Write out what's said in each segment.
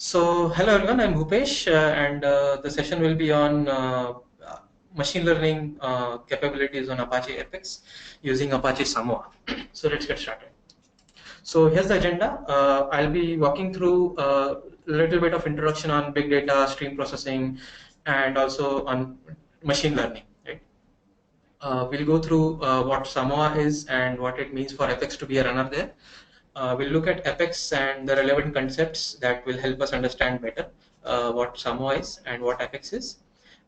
So, hello everyone, I'm Bhupesh, and the session will be on machine learning capabilities on Apache Apex using Apache Samoa. So, let's get started. So, here's the agenda. I'll be walking through a little bit of introduction on big data, stream processing, and also on machine learning. Right? We'll go through what Samoa is and what it means for Apex to be a runner there. We'll look at Apex and the relevant concepts that will help us understand better what Samoa is and what Apex is.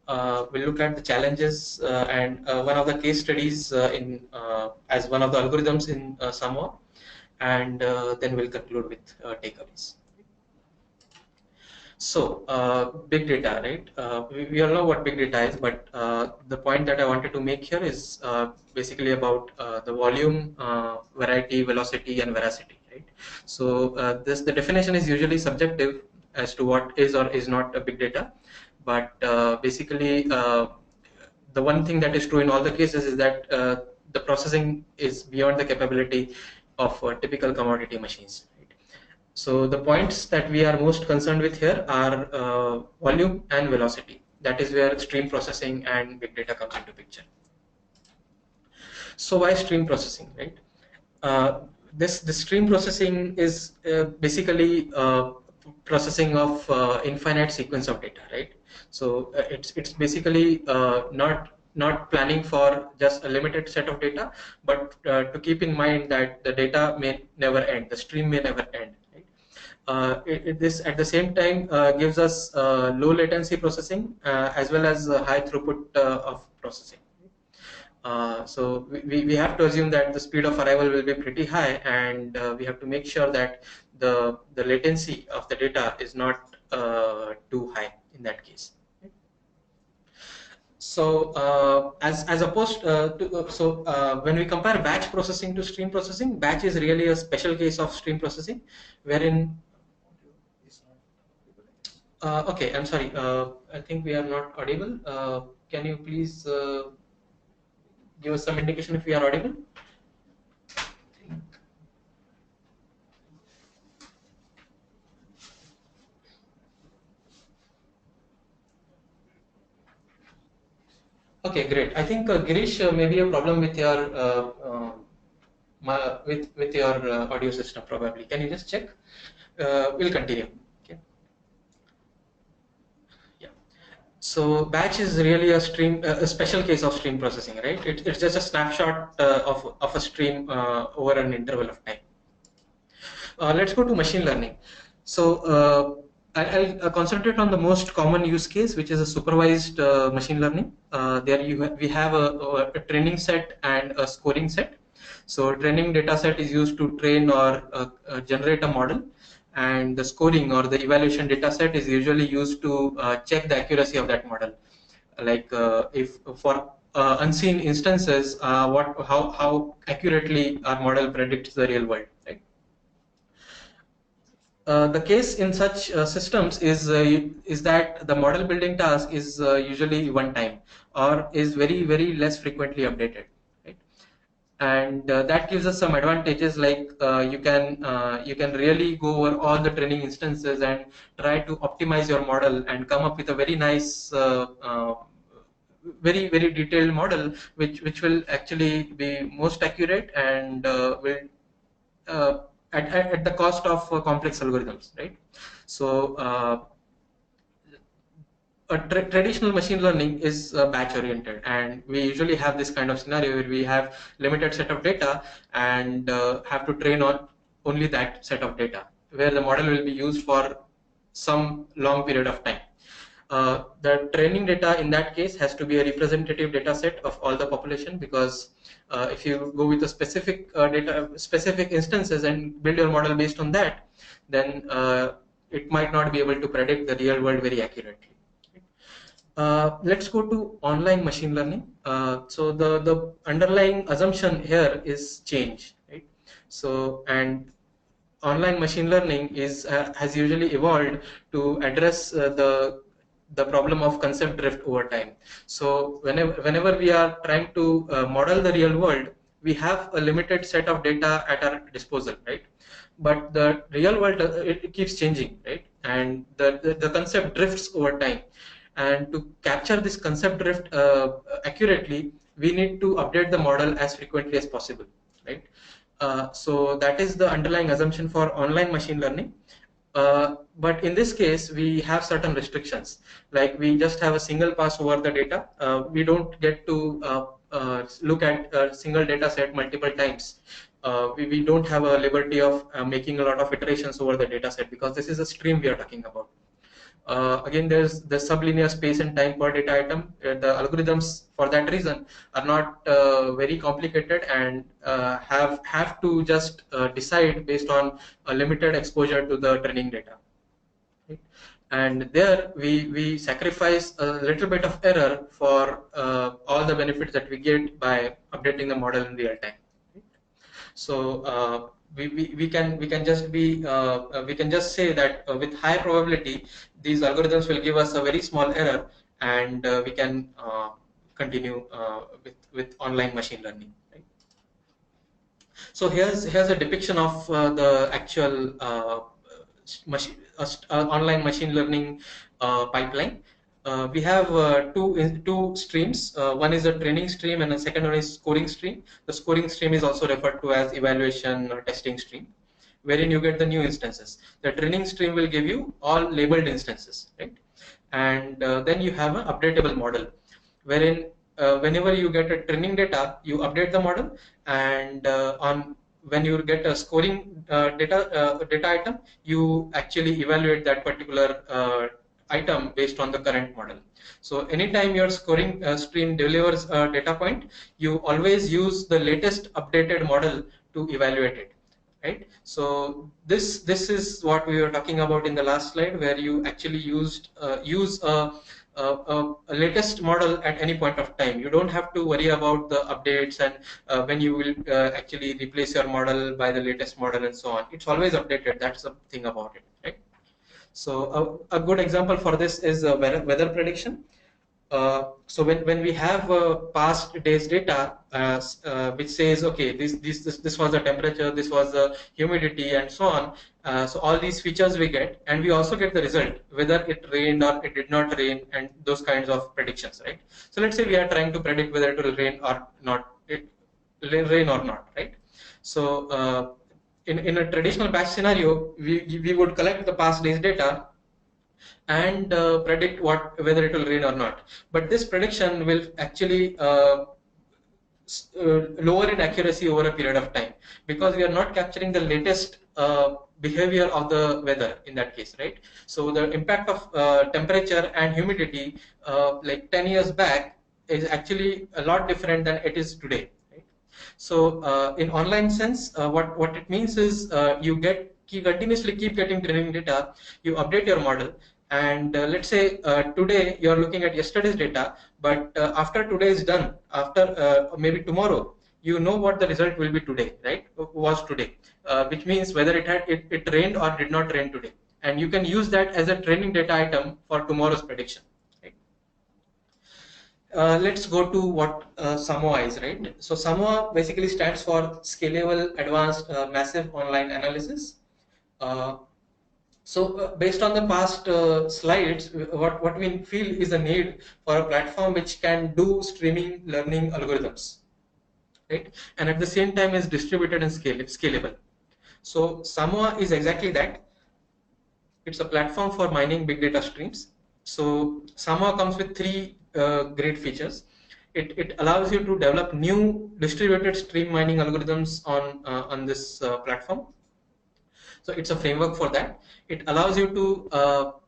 We'll look at the challenges and one of the case studies as one of the algorithms in Samoa, and then we'll conclude with takeaways. So, big data, right? We all know what big data is, but the point that I wanted to make here is basically about the volume, variety, velocity, and veracity, right? So, the definition is usually subjective as to what is or is not a big data, but basically, the one thing that is true in all the cases is that the processing is beyond the capability of typical commodity machines. So the points that we are most concerned with here are volume and velocity. That is where stream processing and big data comes into picture. So why stream processing, right? This stream processing is basically processing of infinite sequence of data, right? So it's basically not planning for just a limited set of data, but to keep in mind that the data may never end, the stream may never end. This at the same time gives us low latency processing as well as high throughput of processing. So we have to assume that the speed of arrival will be pretty high, and we have to make sure that the latency of the data is not too high in that case. So as opposed to when we compare batch processing to stream processing, batch is really a special case of stream processing, wherein okay, I'm sorry. I think we are not audible. Can you please give us some indication if we are audible? Okay, great. I think Girish, maybe a problem with your with your audio system probably. Can you just check? We'll continue. So batch is really a special case of stream processing, right? It's just a snapshot of a stream over an interval of time. Let's go to machine learning. So I'll concentrate on the most common use case, which is a supervised machine learning. There we have a training set and a scoring set. So training data set is used to train or generate a model, and the scoring or the evaluation data set is usually used to check the accuracy of that model. Like if for unseen instances, how accurately our model predicts the real world, right? The case in such systems is that the model building task is usually one time or is very less frequently updated, right? And that gives us some advantages, like you can really go over all the training instances and try to optimize your model and come up with a very nice very detailed model which will actually be most accurate and will at the cost of complex algorithms, right? So traditional machine learning is batch oriented, and we usually have this kind of scenario where we have limited set of data and have to train on only that set of data, where the model will be used for some long period of time. The training data in that case has to be a representative data set of all the population, because if you go with a specific specific instances and build your model based on that, then it might not be able to predict the real world very accurately. Let's go to online machine learning. So the underlying assumption here is change, right? So, and online machine learning is has usually evolved to address the problem of concept drift over time. So whenever we are trying to model the real world, we have a limited set of data at our disposal, right? But the real world it keeps changing, right? and the concept drifts over time. And to capture this concept drift accurately, we need to update the model as frequently as possible, right? So that is the underlying assumption for online machine learning. But in this case, we have certain restrictions. Like we just have a single pass over the data. We don't get to look at a single data set multiple times. We don't have a liberty of making a lot of iterations over the data set, because this is a stream we are talking about. Again, there's the sublinear space and time per data item. The algorithms, for that reason, are not very complicated, and have to just decide based on a limited exposure to the training data. Right? And there we sacrifice a little bit of error for all the benefits that we get by updating the model in real time. Right? So we can just be we can just say that with high probability these algorithms will give us a very small error, and we can continue with online machine learning. Right? So here's a depiction of the actual online machine learning pipeline. We have two streams. One is a training stream, and the second one is scoring stream. The scoring stream is also referred to as evaluation or testing stream, wherein you get the new instances. The training stream will give you all labeled instances, right? And then you have an updatable model, wherein whenever you get a training data, you update the model, and when you get a scoring data item, you actually evaluate that particular item based on the current model. So anytime your scoring stream delivers a data point, you always use the latest updated model to evaluate it. Right? So this is what we were talking about in the last slide, where you actually use a latest model at any point of time. You don't have to worry about the updates and when you will actually replace your model by the latest model and so on. It's always updated. That's the thing about it. Right? So a good example for this is weather prediction. So when we have past days data which says, okay, this was the temperature, this was the humidity, and so on. So all these features we get, and we also get the result, whether it rained or it did not rain, and those kinds of predictions, right? So let's say we are trying to predict whether it will rain or not, right? So in a traditional batch scenario, we would collect the past days data and predict whether it will rain or not. But this prediction will actually lower in accuracy over a period of time, because we are not capturing the latest behavior of the weather in that case, right? So the impact of temperature and humidity like 10 years back is actually a lot different than it is today. Right? So in online sense, what it means is you continuously keep getting training data, you update your model, and let's say today you're looking at yesterday's data, but after today is done, after maybe tomorrow, you know what the result will be today, right? Was today, which means whether it rained or did not rain today, and you can use that as a training data item for tomorrow's prediction. Right? Let's go to what Samoa is, right? So Samoa basically stands for Scalable Advanced Massive Online Analysis. So based on the past slides, what we feel is a need for a platform which can do streaming learning algorithms, right? And at the same time is distributed and scalable. So Samoa is exactly that. It's a platform for mining big data streams. So Samoa comes with three great features. It allows you to develop new distributed stream mining algorithms on this platform. So it's a framework for that. It allows you to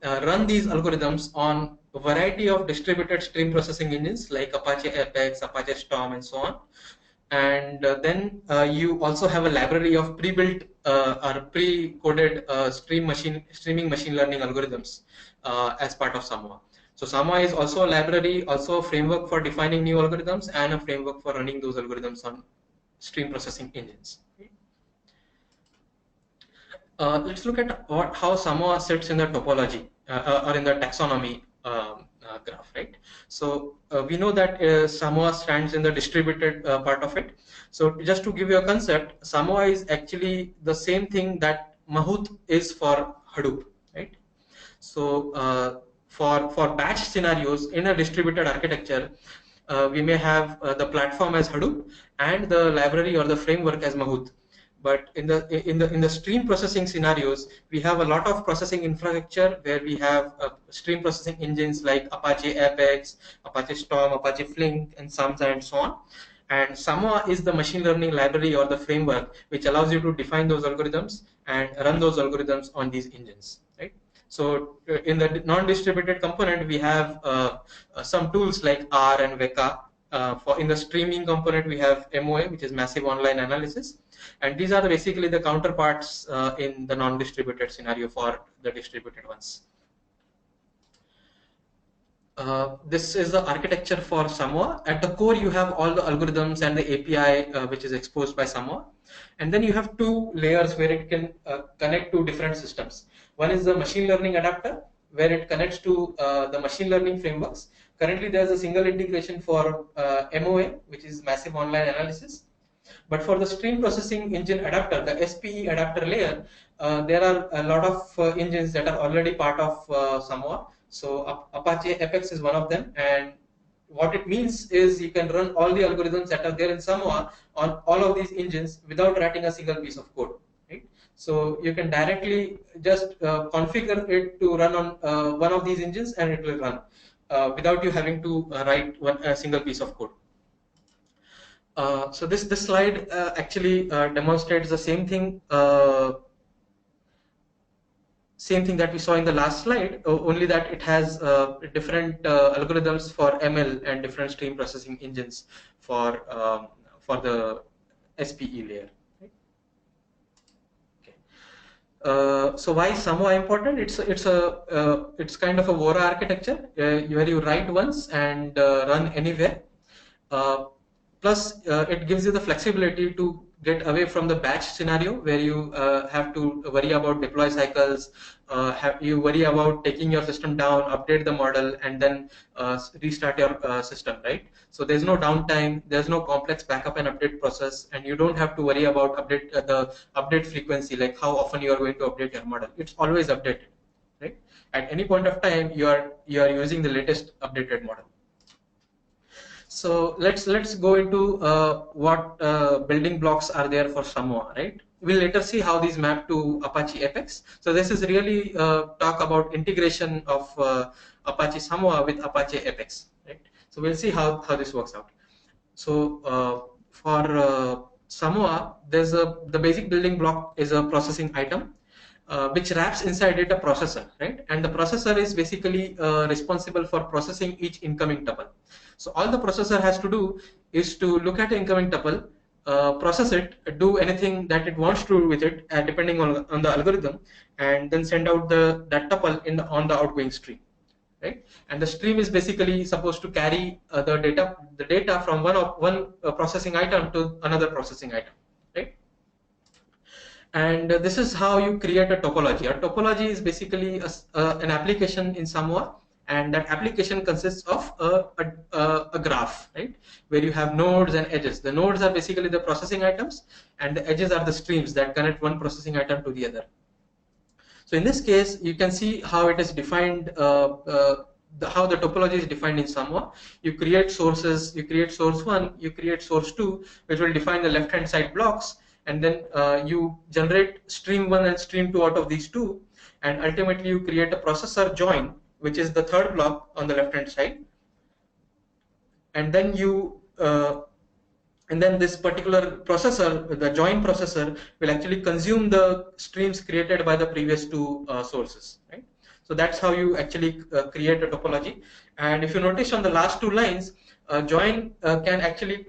run these algorithms on a variety of distributed stream processing engines like Apache Apex, Apache Storm, and so on. And then you also have a library of pre-built or pre-coded streaming machine learning algorithms as part of Samoa. So Samoa is also a library, also a framework for defining new algorithms, and a framework for running those algorithms on stream processing engines. Let's look at how Samoa sits in the topology or in the taxonomy graph, right? So we know that Samoa stands in the distributed part of it. So just to give you a concept, Samoa is actually the same thing that Mahout is for Hadoop, right? So for batch scenarios in a distributed architecture, we may have the platform as Hadoop and the library or the framework as Mahout. But in the stream processing scenarios, we have a lot of processing infrastructure where we have stream processing engines like Apache Apex, Apache Storm, Apache Flink, and Samza and so on. And Samoa is the machine learning library or the framework which allows you to define those algorithms and run those algorithms on these engines, right? So in the non-distributed component, we have some tools like R and Veka. For in the streaming component, we have MOA, which is massive online analysis, and these are basically the counterparts in the non-distributed scenario for the distributed ones. This is the architecture for Samoa. At the core, you have all the algorithms and the API which is exposed by Samoa. And then you have two layers where it can connect to different systems. One is the machine learning adapter, where it connects to the machine learning frameworks. Currently, there's a single integration for MOA, which is massive online analysis. But for the stream processing engine adapter, the SPE adapter layer, there are a lot of engines that are already part of Samoa. So Apache Apex is one of them, and what it means is you can run all the algorithms that are there in Samoa on all of these engines without writing a single piece of code. Right? So you can directly just configure it to run on one of these engines, and it will run without you having to write a single piece of code. So this slide actually demonstrates the same thing that we saw in the last slide, only that it has different algorithms for ML and different stream processing engines for the SPE layer. Right? Okay. So why is Samoa important? It's kind of a Vora architecture where you write once and run anywhere. Plus, it gives you the flexibility to get away from the batch scenario where you have to worry about deploy cycles, you worry about taking your system down, update the model, and then restart your system, right? So there's no downtime, there's no complex backup and update process, and you don't have to worry about the update frequency, like how often you are going to update your model. It's always updated, right? At any point of time, you are using the latest updated model. So let's go into what building blocks are there for Samoa, right? We'll later see how these map to Apache Apex. So this is really talk about integration of Apache Samoa with Apache Apex, right? So we'll see how this works out. So for Samoa, there's the basic building block is a processing item, which wraps inside it a processor, right? And the processor is basically responsible for processing each incoming tuple. So all the processor has to do is to look at the incoming tuple, process it, do anything that it wants to do with it, depending on the algorithm, and then send out that tuple on the outgoing stream, right? And the stream is basically supposed to carry the data from one processing item to another processing item, right? And this is how you create a topology. A topology is basically an application in Samoa, and that application consists of a graph, right? Where you have nodes and edges. The nodes are basically the processing items, and the edges are the streams that connect one processing item to the other. So in this case, you can see how it is defined, how the topology is defined in Samoa. You create sources, you create source 1, you create source 2, which will define the left-hand side blocks, and then you generate stream 1 and stream 2 out of these two, and ultimately you create a processor join, which is the third block on the left hand side, and then this particular processor, the join processor, will actually consume the streams created by the previous two sources, right? So that's how you actually create a topology. And if you notice on the last two lines, join can actually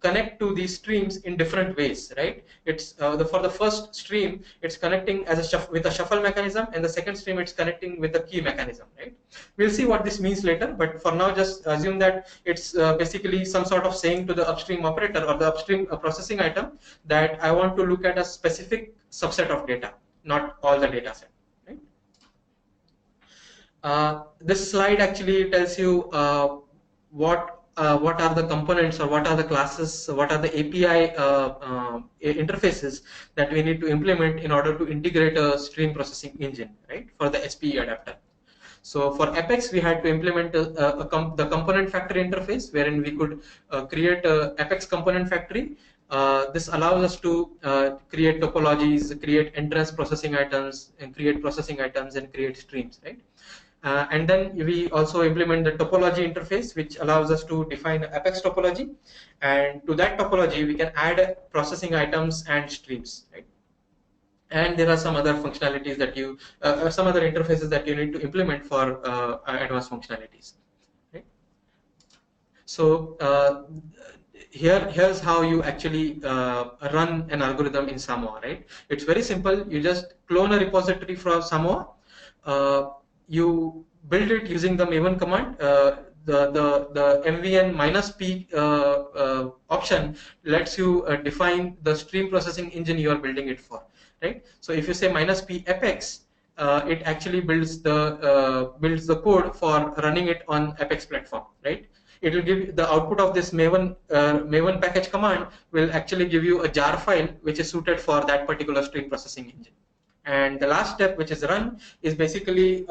connect to these streams in different ways, right? It's for the first stream, it's connecting as with a shuffle mechanism, and the second stream it's connecting with the key mechanism, right? We'll see what this means later, but for now just assume that it's basically some sort of saying to the upstream operator or the upstream processing item that I want to look at a specific subset of data, not all the data set, right? This slide actually tells you what are the components or what are the classes, what are the API interfaces that we need to implement in order to integrate a stream processing engine, right, for the SPE adapter. So for Apex, we had to implement the component factory interface, wherein we could create a Apex component factory. This allows us to create topologies, create entrance processing items, and create processing items, and create streams, right? And then we also implement the topology interface, which allows us to define Apex topology. And to that topology, we can add processing items and streams, right? And there are some other functionalities that some other interfaces that you need to implement for advanced functionalities, right? So here's how you actually run an algorithm in Samoa, right? It's very simple. You just clone a repository from Samoa. You build it using the maven command. The mvn -p option lets you define the stream processing engine you are building it for, right? So if you say -p Apex, it actually builds the code for running it on Apex platform, right? It will give the output of this maven package command will actually give you a jar file which is suited for that particular stream processing engine. And the last step, which is run, is basically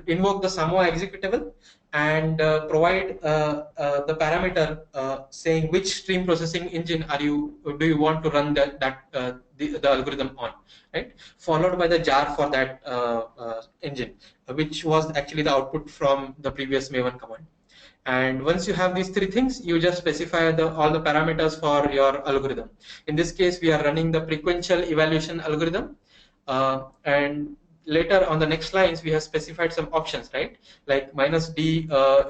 invoke the Samoa executable and provide the parameter saying which stream processing engine do you want to run the algorithm on, right? Followed by the jar for that engine, which was actually the output from the previous maven command. And once you have these three things, you just specify all the parameters for your algorithm. In this case, we are running the frequential evaluation algorithm. And later on the next lines, we have specified some options, right? Like -d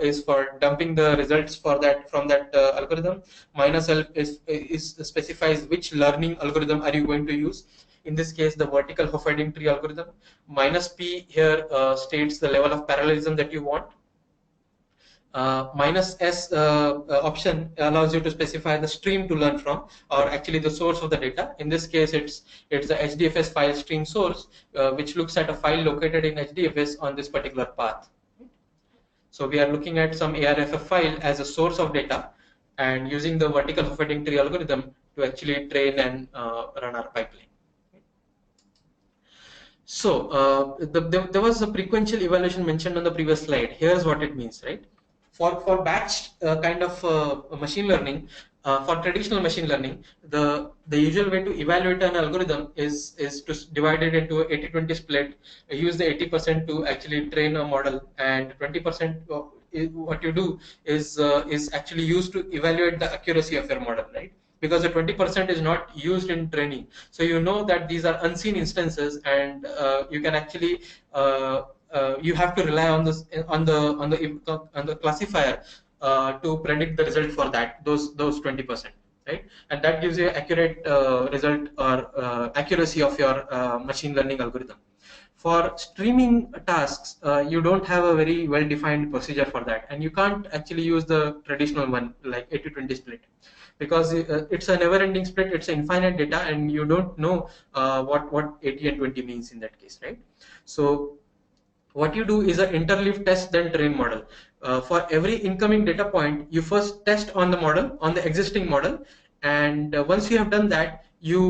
is for dumping the results from that algorithm. -l specifies which learning algorithm are you going to use. In this case, the vertical Hofstadter tree algorithm. -p here states the level of parallelism that you want. -s option allows you to specify the stream to learn from, or actually the source of the data. In this case, it's the HDFS file stream source, which looks at a file located in HDFS on this particular path. So we are looking at some ARFF file as a source of data, and using the vertical Hofstadter tree algorithm to actually train and run our pipeline. So there was a frequential evaluation mentioned on the previous slide. Here's what it means, right? For batch kind of machine learning, for traditional machine learning, the usual way to evaluate an algorithm is to divide it into 80-20 split. Use the 80% to actually train a model, and 20% what you do is actually used to evaluate the accuracy of your model, right? Because the 20% is not used in training, so you know that these are unseen instances, and you can actually you have to rely on this on the classifier to predict the result for those 20%, right? And that gives you accurate result or accuracy of your machine learning algorithm. For streaming tasks, you don't have a very well-defined procedure for that, and you can't actually use the traditional one like 80-20 split, because it's a never-ending split. It's infinite data, and you don't know what 80 and 20 means in that case, right? So what you do is an interleave test then train model. For every incoming data point, you first test on the model, on the existing model, and once you have done that, you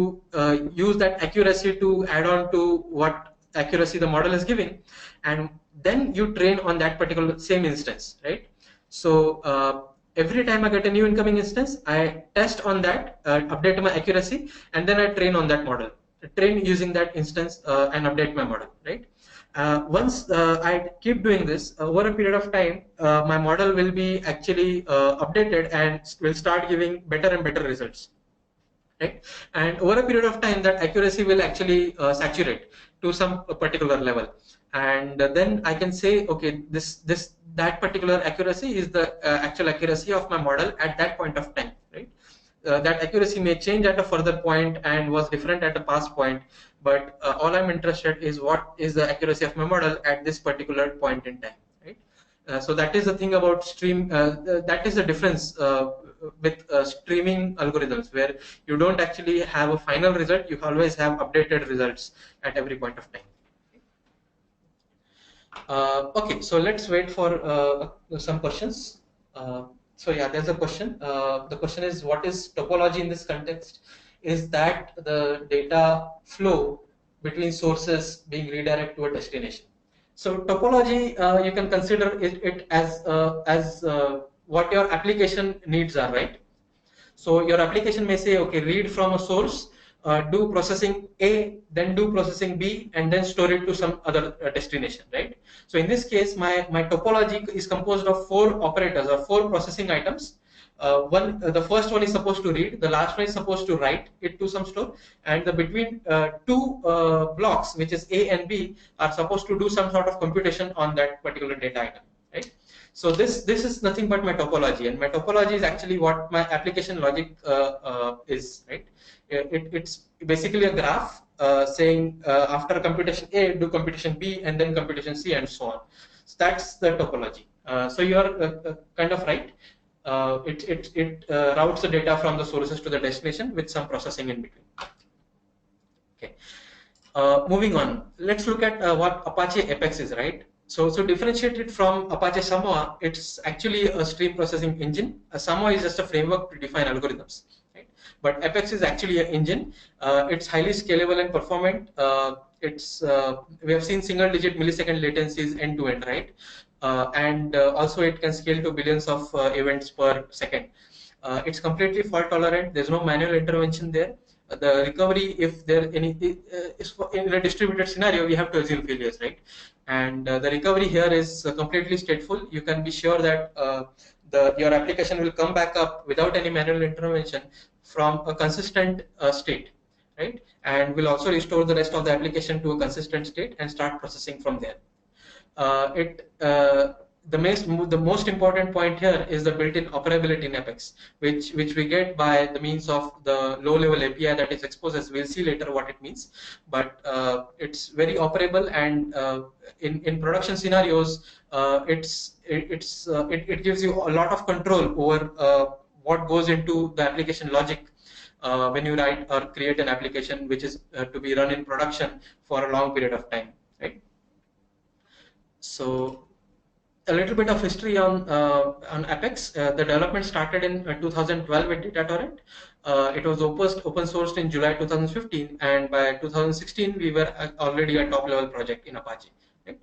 use that accuracy to add on to what accuracy the model is giving, and then you train on that particular same instance, right? So every time I get a new incoming instance, I test on that, update my accuracy, and then I train on that model. Train using that instance and update my model, right? Once I keep doing this over a period of time, my model will be actually updated and will start giving better and better results, right? And over a period of time, that accuracy will actually saturate to some particular level, and then I can say, okay, that particular accuracy is the actual accuracy of my model at that point of time, right? That accuracy may change at a further point and was different at a past point, but all I'm interested is what is the accuracy of my model at this particular point in time, right? So that is the thing about stream. That is the difference with streaming algorithms, where you don't actually have a final result. You always have updated results at every point of time. Okay, so let's wait for some questions. So yeah, there's a question. The question is, what is topology in this context? Is that the data flow between sources being redirected to a destination? So topology, you can consider it as what your application needs are, right? So your application may say, okay, read from a source, do processing A, then do processing B, and then store it to some other destination, right? So in this case, my topology is composed of 4 operators or 4 processing items. The first one is supposed to read, the last one is supposed to write it to some store, and the between two blocks, which is A and B, are supposed to do some sort of computation on that particular data item, right? So this is nothing but my topology, and my topology is actually what my application logic is, right? It's basically a graph saying after computation A, do computation B, and then computation C, and so on. So that's the topology. So you are kind of right. It routes the data from the sources to the destination with some processing in between. Okay. Moving on, let's look at what Apache Apex is, right? So differentiated from Apache Samoa, it's actually a stream processing engine. Samoa is just a framework to define algorithms, right? But Apex is actually an engine. It's highly scalable and performant. We have seen single-digit millisecond latencies end to end, right? And also it can scale to billions of events per second. It's completely fault tolerant. There's no manual intervention there. The recovery, if there any is in a distributed scenario, we have to assume failures, right? And the recovery here is completely stateful. You can be sure that your application will come back up without any manual intervention from a consistent state, right? And will also restore the rest of the application to a consistent state and start processing from there. The most important point here is the built-in operability in Apex, which we get by the means of the low-level API that is exposed, as we'll see later what it means. But it's very operable, and in production scenarios, it gives you a lot of control over what goes into the application logic when you write or create an application which is to be run in production for a long period of time, right? So a little bit of history on Apex. The development started in 2012 with DataTorrent. It was open sourced in July 2015, and by 2016 we were already a top level project in Apache. Right?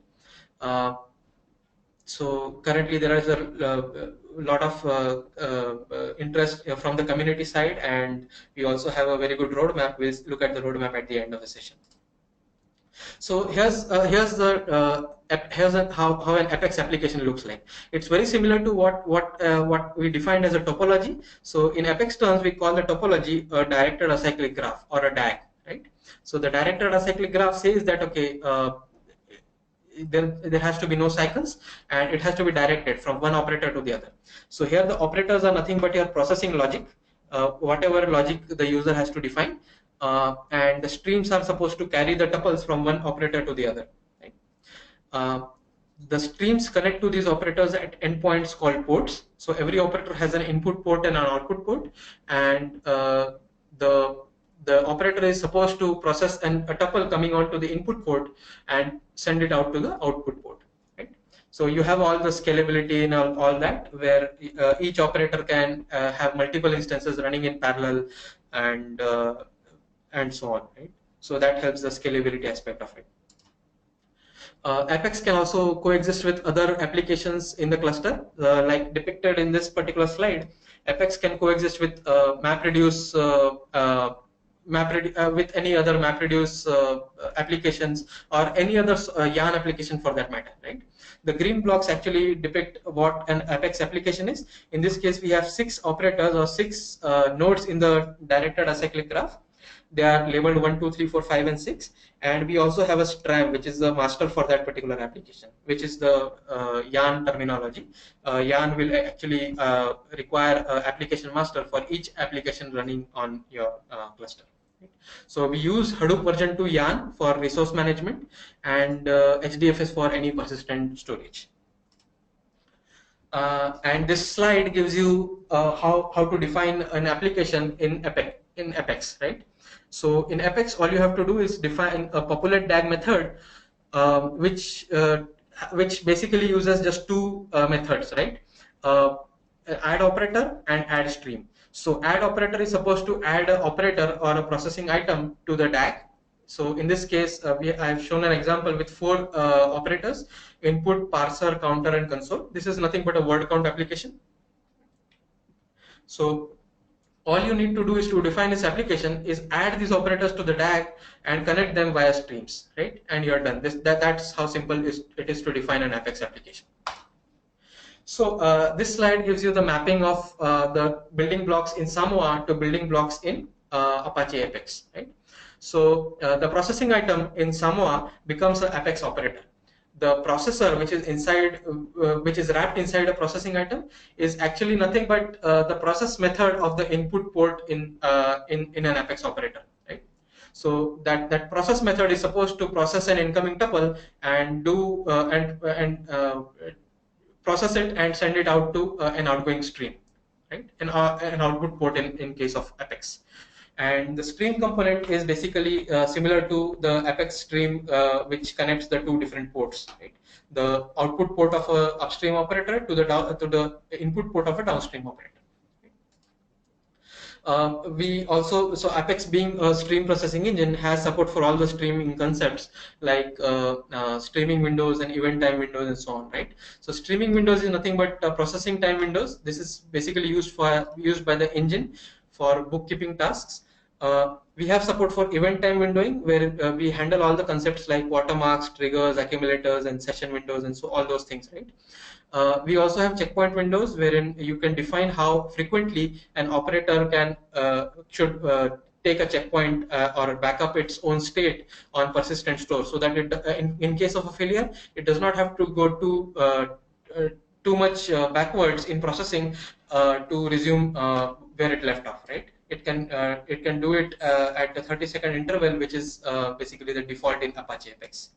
So currently there is a lot of interest from the community side, and we also have a very good roadmap. We'll look at the roadmap at the end of the session. So here's how an Apex application looks like. It's very similar to what we defined as a topology. So in Apex terms, we call the topology a directed acyclic graph, or a DAG, right? So the directed acyclic graph says that, okay, there has to be no cycles, and it has to be directed from one operator to the other. So here the operators are nothing but your processing logic, whatever logic the user has to define. And the streams are supposed to carry the tuples from one operator to the other. Right? The streams connect to these operators at endpoints called ports. So every operator has an input port and an output port, and the operator is supposed to process a tuple coming onto the input port and send it out to the output port. Right? So you have all the scalability and all that, where each operator can have multiple instances running in parallel, and so on, right? So that helps the scalability aspect of it. Apex can also coexist with other applications in the cluster, like depicted in this particular slide. Apex can coexist with MapReduce, with any other MapReduce applications, or any other YARN application for that matter, right? The green blocks actually depict what an Apex application is. In this case, we have 6 operators or 6 nodes in the directed acyclic graph. They are labeled 1, 2, 3, 4, 5, and 6, and we also have a stram, which is the master for that particular application, which is the YARN terminology. YARN will actually require an application master for each application running on your cluster. So we use Hadoop version 2 YARN for resource management, and HDFS for any persistent storage. And this slide gives you how to define an application in Apex, right? So in Apex, all you have to do is define a populate DAG method, which basically uses just 2 methods, right? Add operator and add stream. So add operator is supposed to add an operator or a processing item to the DAG, So in this case, I've shown an example with 4 operators: input, parser, counter, and console. This is nothing but a word count application. So all you need to do is to define this application is add these operators to the DAG and connect them via streams, right? And you're done. That's how simple it is to define an Apex application. So this slide gives you the mapping of the building blocks in Samoa to building blocks in Apache Apex, right? So the processing item in Samoa becomes an Apex operator. The processor, which is inside, which is wrapped inside a processing item, is actually nothing but the process method of the input port in an Apex operator, right? So that process method is supposed to process an incoming tuple and do process it and send it out to an outgoing stream, right? An output port in case of Apex. And the stream component is basically similar to the Apex stream, which connects the 2 different ports, right? The output port of a upstream operator to the input port of a downstream operator. So Apex, being a stream processing engine, has support for all the streaming concepts like streaming windows and event time windows and so on, right? So streaming windows is nothing but processing time windows. This is basically used by the engine for bookkeeping tasks. We have support for event time windowing, where we handle all the concepts like watermarks, triggers, accumulators, and session windows, and so all those things, right? We also have checkpoint windows, wherein you can define how frequently an operator should take a checkpoint or back up its own state on persistent store, so that in case of a failure, it does not have to go too much backwards in processing to resume where it left off, right? It can do it at a 30-second interval, which is basically the default in Apache Apex.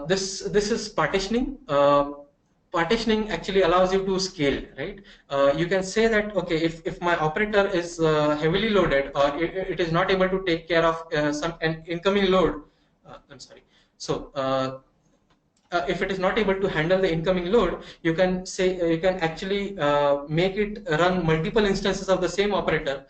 This is partitioning. Partitioning actually allows you to scale, right? You can say that, okay, if my operator is heavily loaded, or it is not able to take care of an incoming load, I'm sorry. So if it is not able to handle the incoming load, you can actually make it run multiple instances of the same operator,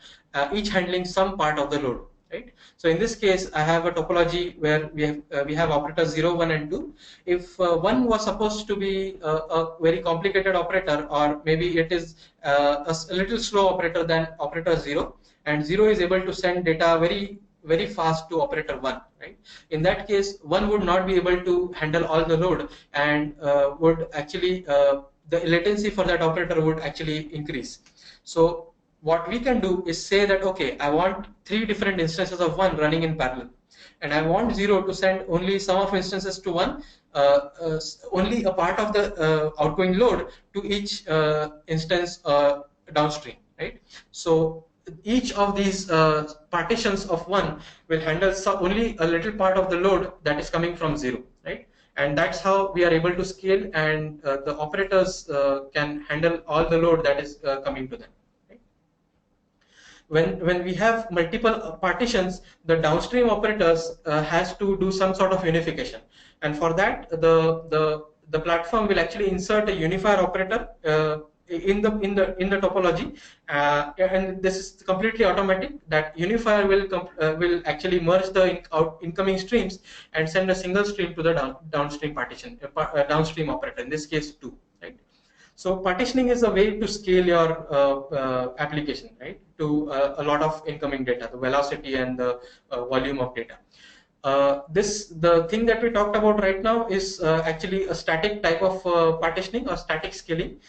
each handling some part of the load, right? So in this case, I have a topology where we have operators 0, 1, and 2. If 1 was supposed to be a very complicated operator, or maybe it is a little slow operator than operator 0, and 0 is able to send data very fast to operator 1, right? In that case, 1 would not be able to handle all the load, and would actually the latency for that operator would actually increase. So what we can do is say that, okay, I want 3 different instances of 1 running in parallel, and I want 0 to send only some of instances to 1, only a part of the outgoing load to each instance downstream, right? So each of these partitions of 1 will handle only a little part of the load that is coming from 0, right? And that's how we are able to scale, and the operators can handle all the load that is coming to them. When we have multiple partitions, the downstream operators has to do some sort of unification, and for that the platform will actually insert a unifier operator in the topology, and this is completely automatic. That unifier will actually merge the incoming streams and send a single stream to the downstream partition, downstream operator, in this case 2, right? So partitioning is a way to scale your application, right, to a lot of incoming data, the velocity and the volume of data. The thing that we talked about right now is actually a static type of partitioning or static scaling.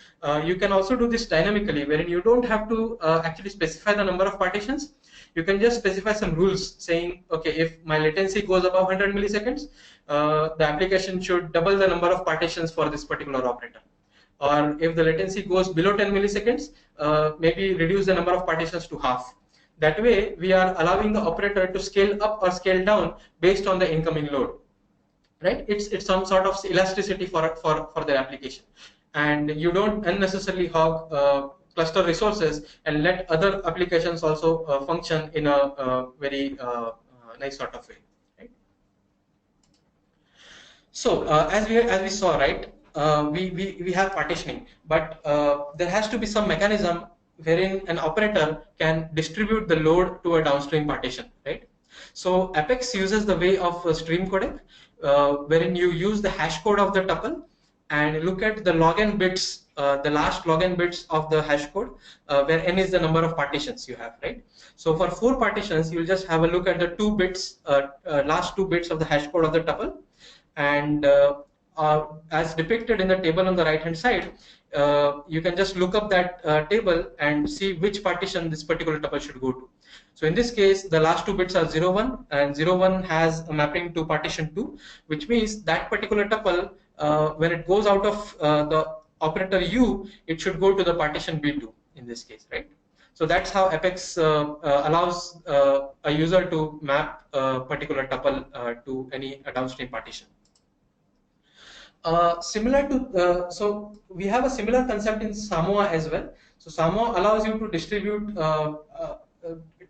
You can also do this dynamically, wherein you don't have to actually specify the number of partitions. You can just specify some rules saying, okay, if my latency goes above 100 milliseconds, the application should double the number of partitions for this particular operator. Or if the latency goes below 10 milliseconds, maybe reduce the number of partitions to half. That way, we are allowing the operator to scale up or scale down based on the incoming load, right? It's some sort of elasticity for the application, and you don't unnecessarily hog cluster resources and let other applications also function in a very nice sort of way, right? So as we saw, right, we have partitioning, but there has to be some mechanism wherein an operator can distribute the load to a downstream partition, right? So Apex uses the way of a stream codec, wherein you use the hash code of the tuple and look at the log n bits, the last log n bits of the hash code, where n is the number of partitions you have, right? So for 4 partitions, you'll just have a look at the 2 bits, last 2 bits of the hash code of the tuple, and as depicted in the table on the right hand side, you can just look up that table and see which partition this particular tuple should go to. So in this case, the last 2 bits are 0, 1, and 0, 1 has a mapping to partition 2, which means that particular tuple, when it goes out of the operator U, it should go to the partition B2 in this case, right? So that's how Apex allows a user to map a particular tuple to any downstream partition. Similar to, so we have a similar concept in Samoa as well. So Samoa allows you to distribute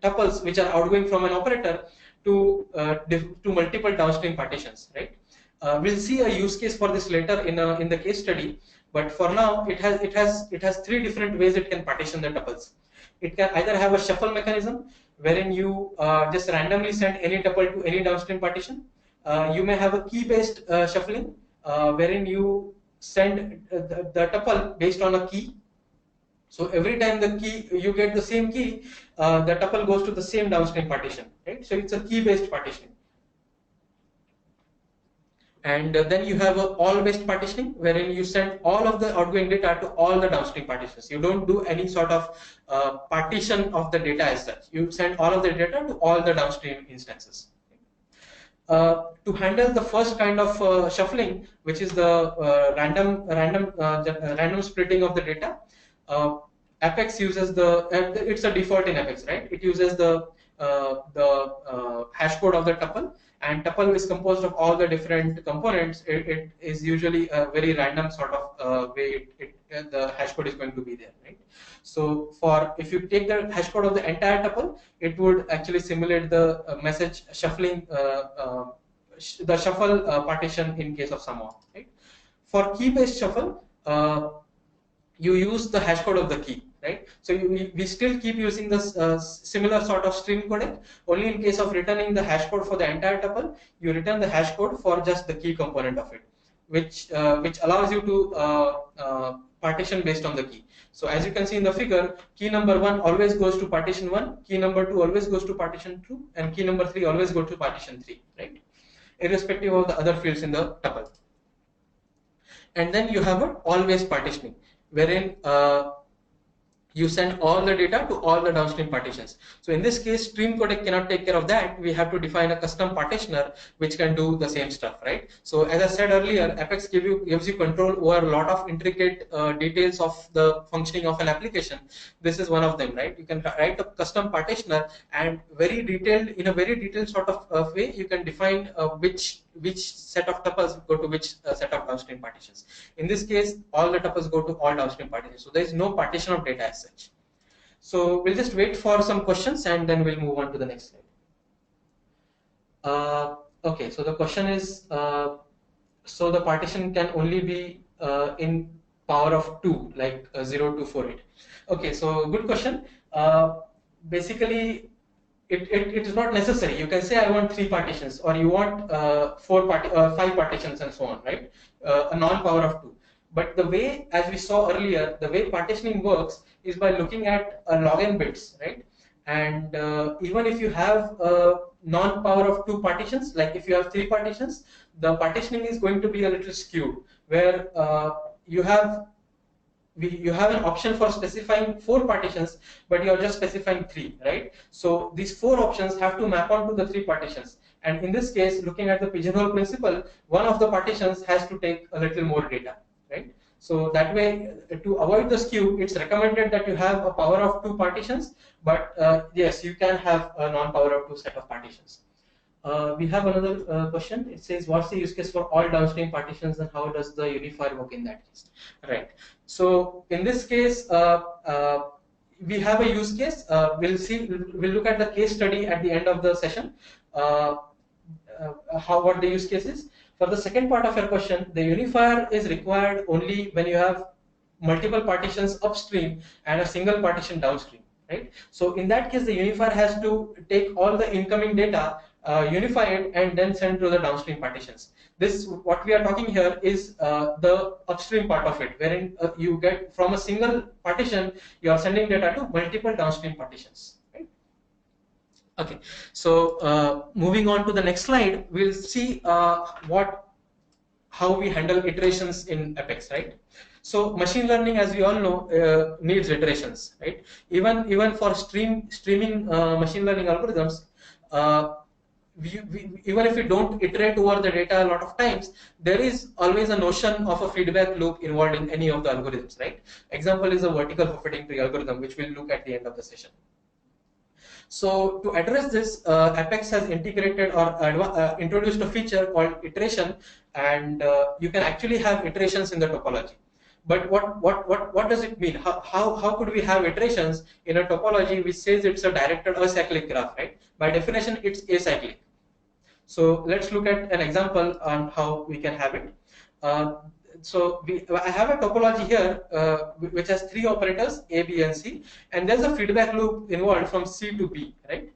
tuples which are outgoing from an operator to multiple downstream partitions, right? We'll see a use case for this later in the case study, but for now it has 3 different ways it can partition the tuples. It can either have a shuffle mechanism, wherein you just randomly send any tuple to any downstream partition. You may have a key-based shuffling, wherein you send the tuple based on a key. So every time the key you get the same key, the tuple goes to the same downstream partition, right? So it's a key-based partitioning. And then you have a all-based partitioning, wherein you send all of the outgoing data to all the downstream partitions. You don't do any sort of partition of the data as such. You send all of the data to all the downstream instances. To handle the first kind of shuffling, which is the random splitting of the data, Apex uses it's a default in Apex, right? It uses the hash code of the tuple, and tuple is composed of all the different components. It is usually a very random sort of way the hash code is going to be there, right? So if you take the hash code of the entire tuple, it would actually simulate the message shuffling, the shuffle partition in case of Samoa, right? For key-based shuffle, you use the hash code of the key, right? So we still keep using this similar sort of stream codec. Only in case of returning the hash code for the entire tuple, you return the hash code for just the key component of it, which allows you to partition based on the key. So as you can see in the figure, key number 1 always goes to partition 1, key number 2 always goes to partition 2, and key number 3 always goes to partition 3, right? Irrespective of the other fields in the tuple. And then you have an all-based partitioning, wherein you send all the data to all the downstream partitions. So in this case, stream codec cannot take care of that. We have to define a custom partitioner which can do the same stuff, right? So as I said earlier, Apex gives you control over a lot of intricate details of the functioning of an application. This is one of them, right? You can write a custom partitioner, and in a very detailed sort of way, you can define which set of tuples go to which set of downstream partitions. In this case, all the tuples go to all downstream partitions. So there is no partition of data as such. So we'll just wait for some questions and then we'll move on to the next slide. Okay, so the question is, so the partition can only be in power of 2, like 0 to 48. Okay, so good question. Basically, it is not necessary. You can say I want 3 partitions, or you want 5 partitions and so on, right? A non-power of 2. But the way, as we saw earlier, the way partitioning works is by looking at log n bits, right? And even if you have a non-power of 2 partitions, like if you have 3 partitions, the partitioning is going to be a little skewed, where you have an option for specifying 4 partitions, but you are just specifying 3, right? So these 4 options have to map onto the 3 partitions. And in this case, looking at the pigeonhole principle, one of the partitions has to take a little more data, right? So that way, to avoid the skew, it's recommended that you have a power of 2 partitions, but yes, you can have a non-power of 2 set of partitions. We have another question. It says, what's the use case for all downstream partitions and how does the unifier work in that case? Right. So in this case, we have a use case. We'll look at the case study at the end of the session, what the use case is. For the second part of your question, the unifier is required only when you have multiple partitions upstream and a single partition downstream, right? So in that case, the unifier has to take all the incoming data, unify it, and then send to the downstream partitions. This, what we are talking here, is the upstream part of it, wherein you get from a single partition, you are sending data to multiple downstream partitions. Right? Okay, so moving on to the next slide, we'll see how we handle iterations in Apex, right? So machine learning, as we all know, needs iterations, right? Even for streaming machine learning algorithms, uh, even if we don't iterate over the data a lot of times, there is always a notion of a feedback loop involved in any of the algorithms, right? Example is a vertical forfeiting tree algorithm, which we'll look at the end of the session. So to address this, Apex has integrated or introduced a feature called iteration, and you can actually have iterations in the topology. But what does it mean? How could we have iterations in a topology which says it's a directed acyclic graph, right? By definition, it's acyclic. So let's look at an example on how we can have it. I have a topology here which has three operators, A, B, and C, and there's a feedback loop involved from C to B, right?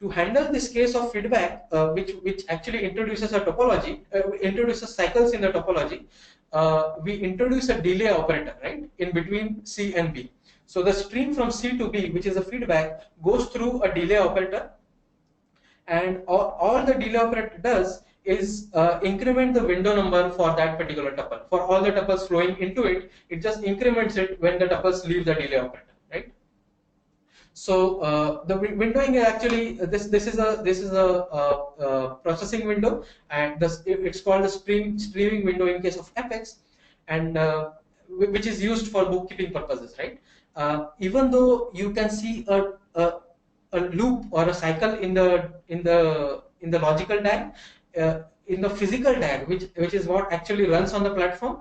To handle this case of feedback, which actually introduces a topology, introduces cycles in the topology, we introduce a delay operator, right, in between C and B. So the stream from C to B, which is a feedback, goes through a delay operator, and all the delay operator does is increment the window number for that particular tuple. For all the tuples flowing into it, it just increments it when the tuples leave the delay operator, right? So the windowing is actually this is a processing window, and it's called the streaming window in case of Apex, and which is used for bookkeeping purposes, right? Even though you can see a loop or a cycle in the logical DAG, in the physical DAG, which is what actually runs on the platform,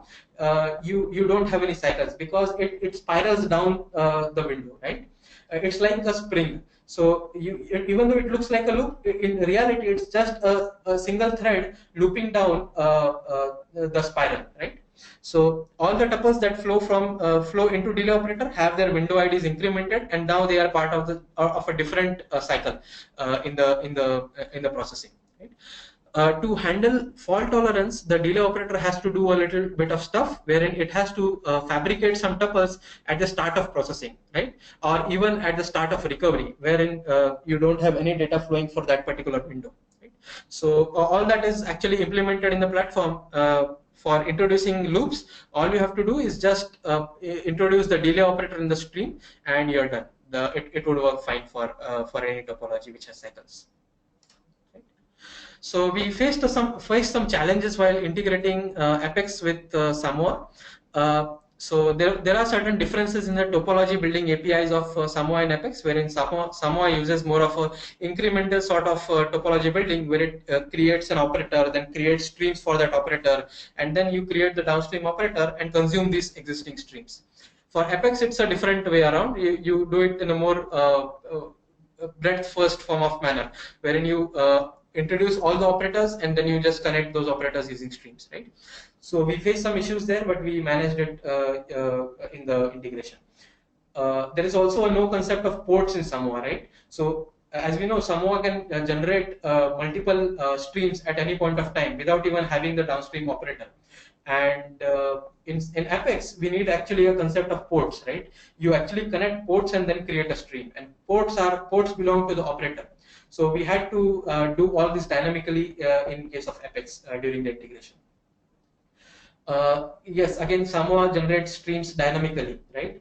you don't have any cycles because it spirals down the window, right? It's like a spring. So even though it looks like a loop, in reality it's just a single thread looping down the spiral, right? So all the tuples that flow into delay operator have their window IDs incremented, and now they are part of a different cycle in the processing. Right? To handle fault tolerance, the delay operator has to do a little bit of stuff, wherein it has to fabricate some tuples at the start of processing, right? Or even at the start of recovery, wherein you don't have any data flowing for that particular window. Right? So all that is actually implemented in the platform. For introducing loops, all you have to do is just introduce the delay operator in the stream, and you're done. It would work fine for any topology which has cycles. So we faced some challenges while integrating Apex with Samoa. So there are certain differences in the topology building APIs of Samoa and Apex, wherein Samoa uses more of a incremental sort of topology building, where it creates an operator, then creates streams for that operator, and then you create the downstream operator and consume these existing streams. For Apex, it's a different way around. You do it in a more breadth first form of manner, wherein you introduce all the operators and then you just connect those operators using streams, right? So we faced some issues there, but we managed it in the integration. There is also a no concept of ports in Samoa, right? So as we know, Samoa can generate multiple streams at any point of time without even having the downstream operator. And in Apex, we need actually a concept of ports, right? You actually connect ports and then create a stream, and ports belong to the operator. So we had to do all this dynamically in case of Apex during the integration. Yes, again, Samoa generates streams dynamically, right?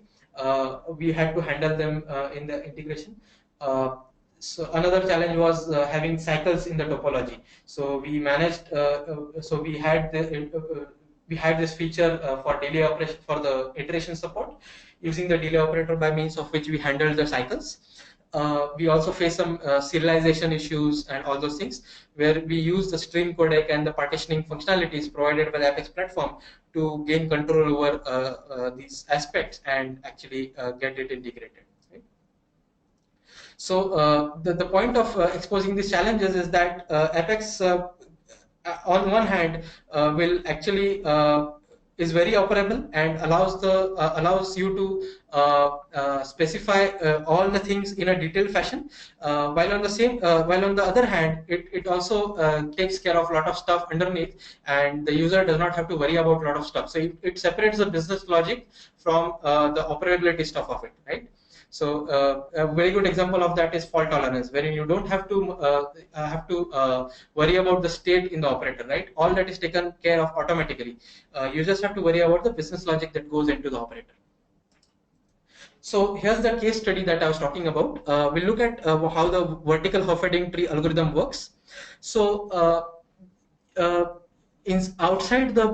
We had to handle them in the integration. So another challenge was having cycles in the topology. So we managed. So we had this feature for delay operation for the iteration support, using the delay operator by means of which we handled the cycles. We also face some serialization issues and all those things, where we use the stream codec and the partitioning functionalities provided by the Apex platform to gain control over these aspects and actually get it integrated. Right? So the point of exposing these challenges is that Apex, on one hand, will actually is very operable and allows you to specify all the things in a detailed fashion. While on the other hand, it also takes care of a lot of stuff underneath, and the user does not have to worry about a lot of stuff. So it separates the business logic from the operability stuff of it, right? So a very good example of that is fault tolerance, wherein you don't have to worry about the state in the operator, right? All that is taken care of automatically. You just have to worry about the business logic that goes into the operator. So here's the case study that I was talking about. We'll look at how the vertical Hofferding tree algorithm works. So outside the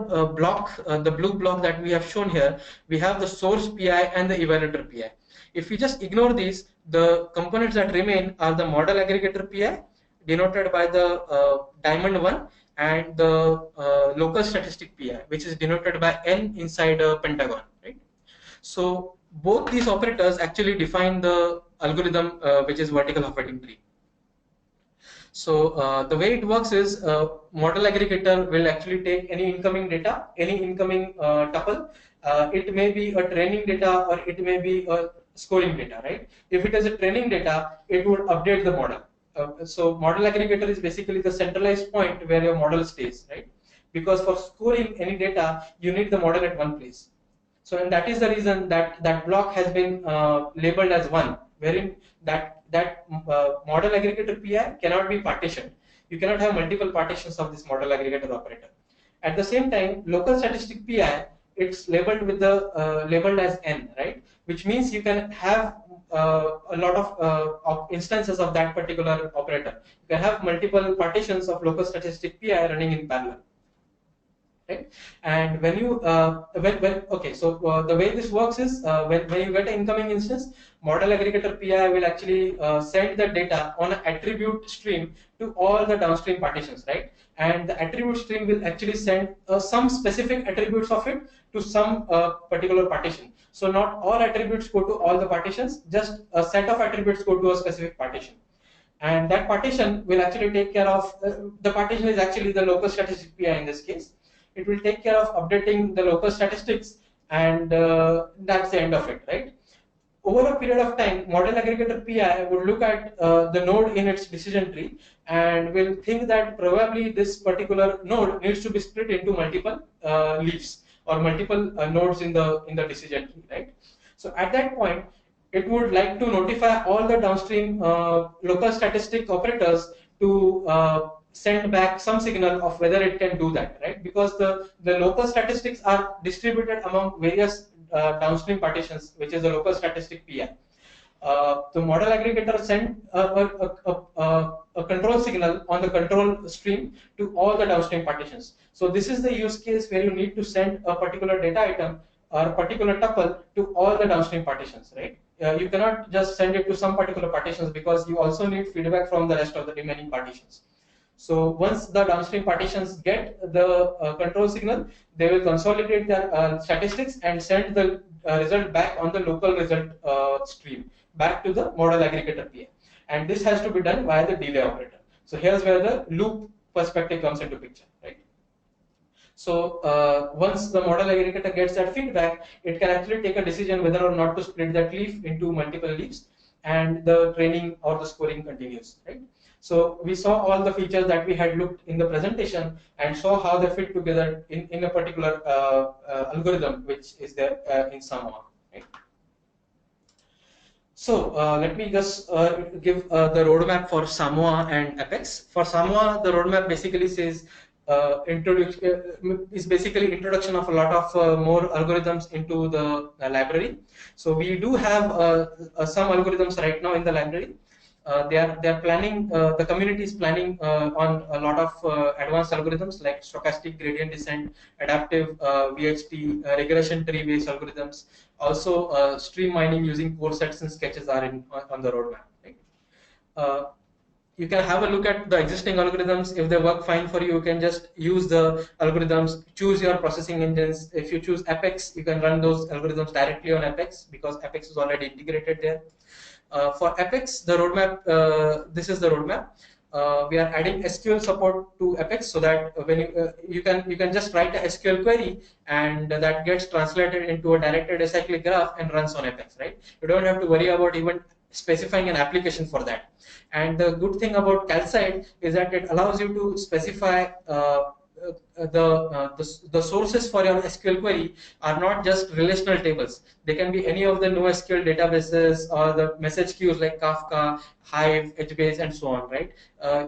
the blue block that we have shown here, we have the source PI and the evaluator PI. If we just ignore these, the components that remain are the model aggregator PI, denoted by the diamond one, and the local statistic PI, which is denoted by N inside a pentagon, right? So both these operators actually define the algorithm, which is vertical Hofferding tree. So the way it works is model aggregator will actually take any incoming data, any incoming tuple. It may be a training data or it may be a scoring data, right? If it is a training data, it would update the model. So model aggregator is basically the centralized point where your model stays, right? Because for scoring any data, you need the model at one place. So, and that is the reason that that block has been labeled as 1, wherein that model aggregator PI cannot be partitioned. You cannot have multiple partitions of this model aggregator operator. At the same time, local statistic PI, it's labeled with the labeled as N, right? Which means you can have a lot of instances of that particular operator. You can have multiple partitions of local statistic PI running in parallel. Right? And when you okay, so the way this works is when you get an incoming instance, model aggregator PI will actually send the data on an attribute stream to all the downstream partitions, right? And the attribute stream will actually send some specific attributes of it to some particular partition. So not all attributes go to all the partitions, just a set of attributes go to a specific partition. And that partition will actually take care of, the partition is actually the local statistic PI in this case. It will take care of updating the local statistics, and that's the end of it, right? Over a period of time, model aggregator PI would look at the node in its decision tree and will think that probably this particular node needs to be split into multiple leaves or multiple nodes in the decision tree, right? So at that point, it would like to notify all the downstream local statistic operators to send back some signal of whether it can do that, right? Because the local statistics are distributed among various downstream partitions, which is the local statistic PI. The model aggregator send a control signal on the control stream to all the downstream partitions. So this is the use case where you need to send a particular data item or a particular tuple to all the downstream partitions, right? You cannot just send it to some particular partitions because you also need feedback from the rest of the remaining partitions. So once the downstream partitions get the control signal, they will consolidate their statistics and send the result back on the local result stream back to the model aggregator PI. And this has to be done via the delay operator. So here's where the loop perspective comes into picture, right? So once the model aggregator gets that feedback, it can actually take a decision whether or not to split that leaf into multiple leaves, and the training or the scoring continues, right? So we saw all the features that we had looked in the presentation and saw how they fit together in a particular algorithm which is there in Samoa, right? So let me just give the roadmap for Samoa and Apex. For Samoa, the roadmap basically says is basically introduction of a lot of more algorithms into the library. So we do have some algorithms right now in the library. They are planning, the community is planning on a lot of advanced algorithms like stochastic gradient descent, adaptive VHT, regression tree based algorithms. Also stream mining using core sets and sketches are on the roadmap, right? You can have a look at the existing algorithms. If they work fine for you, you can just use the algorithms, choose your processing engines. If you choose Apex, you can run those algorithms directly on Apex because Apex is already integrated there. For Apex, the roadmap, this is the roadmap. we are adding SQL support to Apex, so that when you can just write a SQL query, and that gets translated into a directed acyclic graph and runs on Apex, right? You don't have to worry about even specifying an application for that. And the good thing about calcite is that it allows you to specify the sources for your SQL query are not just relational tables. They can be any of the NoSQL databases or the message queues like Kafka, Hive, HBase, and so on, right?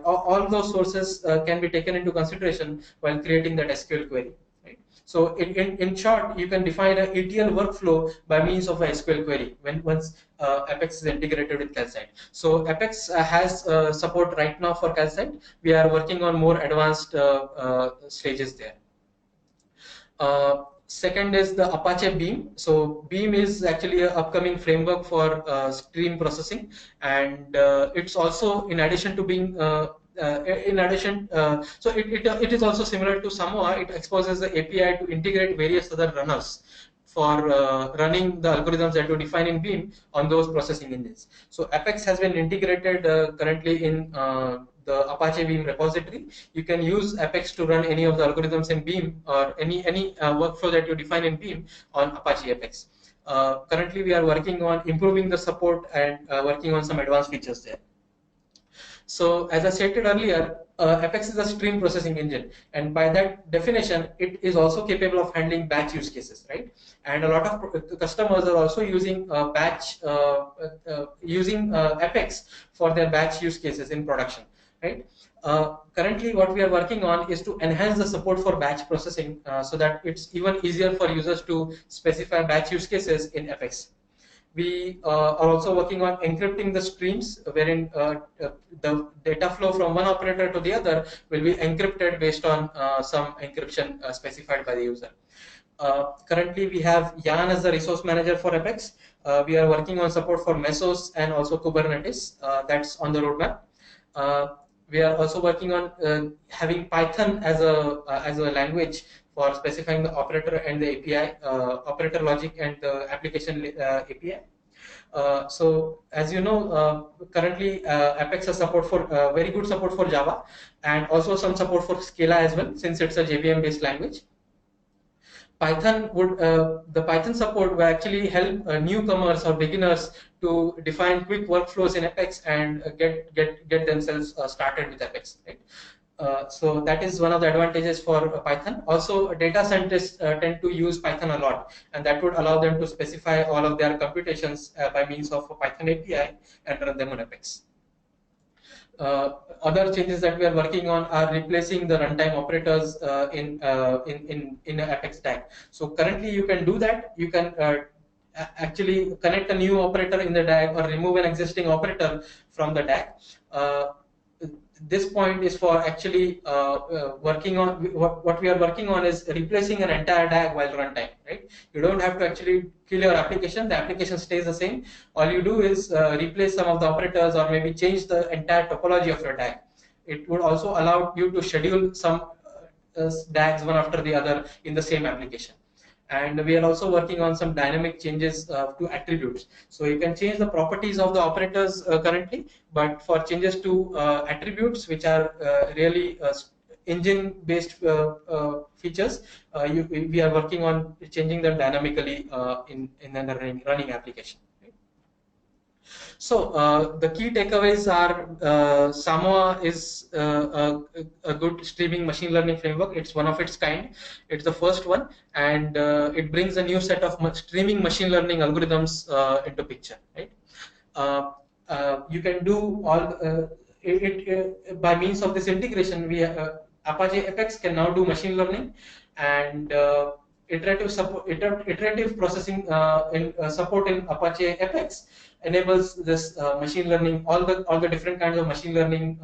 All those sources can be taken into consideration while creating that SQL query. Right? So in short, you can define an ETL workflow by means of a SQL query once Apex is integrated with calcite. So Apex has support right now for calcite. We are working on more advanced stages there. Second is the Apache Beam. So Beam is actually an upcoming framework for stream processing, and it's also, in addition to being it is also similar to Samoa. It exposes the API to integrate various other runners for running the algorithms that you define in Beam on those processing engines. So Apex has been integrated currently in the Apache Beam repository. You can use Apex to run any of the algorithms in Beam, or any workflow that you define in Beam on Apache Apex. Currently, we are working on improving the support and working on some advanced features there. So as I stated earlier, Apex is a stream processing engine, and by that definition, it is also capable of handling batch use cases, right? And a lot of customers are also using Apex for their batch use cases in production, right? Currently, what we are working on is to enhance the support for batch processing, so that it's even easier for users to specify batch use cases in Apex. We are also working on encrypting the streams, wherein the data flow from one operator to the other will be encrypted based on some encryption specified by the user. Currently, we have Yarn as the resource manager for Apex. We are working on support for Mesos and also Kubernetes. That's on the roadmap. We are also working on having Python as a language for specifying the operator and the API, operator logic and the application API. So as you know, currently Apex has support for very good support for Java, and also some support for Scala as well, since it's a JVM based language. Python would the Python support will actually help newcomers or beginners to define quick workflows in Apex and get themselves started with Apex, right? So that is one of the advantages for Python. Also, data scientists tend to use Python a lot, and that would allow them to specify all of their computations by means of a Python API and run them on Apex. Other changes that we are working on are replacing the runtime operators in an Apex DAG. So currently, you can do that. You can actually connect a new operator in the DAG or remove an existing operator from the DAG. This point is for actually working on what we are working on is replacing an entire DAG while runtime, right? You don't have to actually kill your application. The application stays the same. All you do is replace some of the operators, or maybe change the entire topology of your DAG. It would also allow you to schedule some DAGs one after the other in the same application. And we are also working on some dynamic changes to attributes. So you can change the properties of the operators currently, but for changes to attributes, which are really engine-based features, we are working on changing them dynamically in the running application. So the key takeaways are Samoa is a good streaming machine learning framework. It's one of its kind. It's the first one, and it brings a new set of streaming machine learning algorithms into picture. Right? You can do all by means of this integration. Apache Apex can now do machine learning, and iterative processing support in Apache Apex enables this machine learning, all the different kinds of machine learning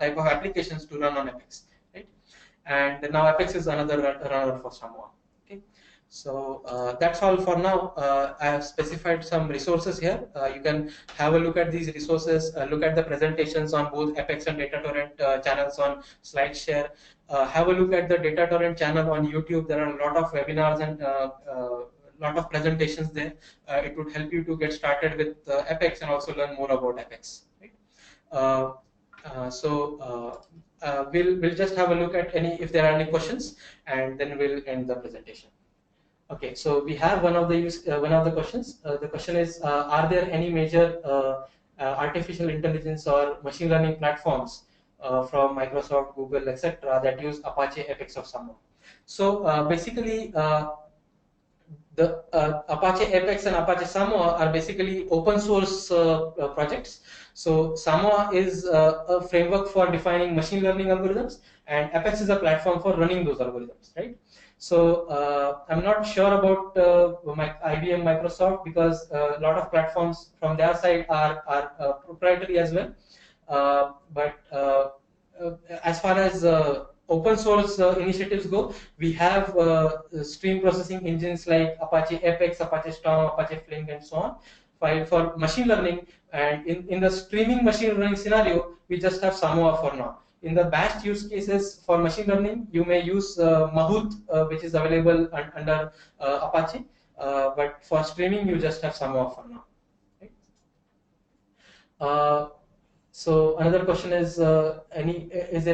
type of applications to run on Apex, right? And now Apex is another runner for Samoa. Okay, so that's all for now. I have specified some resources here. You can have a look at these resources, look at the presentations on both Apex and DataTorrent channels on SlideShare. Have a look at the DataTorrent channel on YouTube. There are a lot of webinars and lot of presentations there. It would help you to get started with Apex and also learn more about Apex. Right? We'll just have a look at any if there are any questions, and then we'll end the presentation. Okay, so we have one of the questions. The question is, are there any major artificial intelligence or machine learning platforms from Microsoft, Google, etc., that use Apache Apex or Samoa? So basically, the Apache Apex and Apache Samoa are basically open source projects. So Samoa is a framework for defining machine learning algorithms, and Apex is a platform for running those algorithms, right? So I'm not sure about IBM, Microsoft, because a lot of platforms from their side are proprietary as well. As far as open source initiatives go, we have stream processing engines like Apache Apex, Apache Storm, Apache Flink, and so on. For machine learning, and in the streaming machine learning scenario, we just have Samoa for now. In the batch use cases for machine learning, you may use Mahout, which is available under Apache, but for streaming, you just have Samoa for now. Right? So another question is, is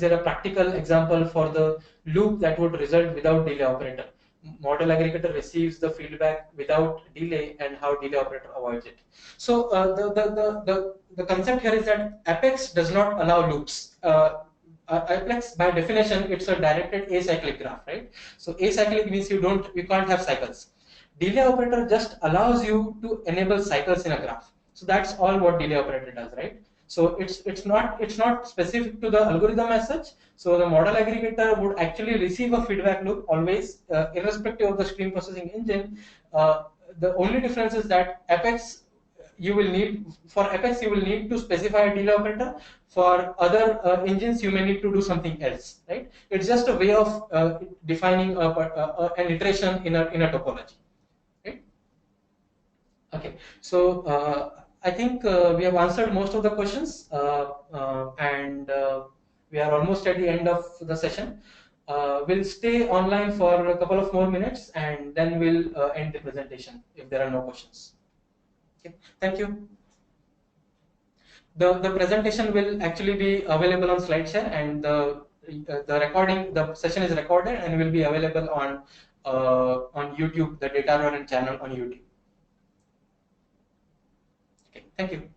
there a practical example for the loop that would result without delay operator? Model aggregator receives the feedback without delay, and how delay operator avoids it. So the concept here is that Apex does not allow loops. Apex, by definition, it's a directed acyclic graph, right? So acyclic means you can't have cycles. Delay operator just allows you to enable cycles in a graph. So that's all what delay operator does, right? So it's not specific to the algorithm as such. So the model aggregator would actually receive a feedback loop always, irrespective of the stream processing engine. The only difference is that Apex you will need to specify a delay operator. For other engines, you may need to do something else, right? It's just a way of defining an iteration in a topology, right? Okay, so I think we have answered most of the questions, and we are almost at the end of the session. We'll stay online for a couple of more minutes, and then we'll end the presentation if there are no questions. Okay, thank you. The presentation will actually be available on SlideShare, and the session is recorded and will be available on YouTube, the DataTorrent channel on YouTube. Okay, thank you.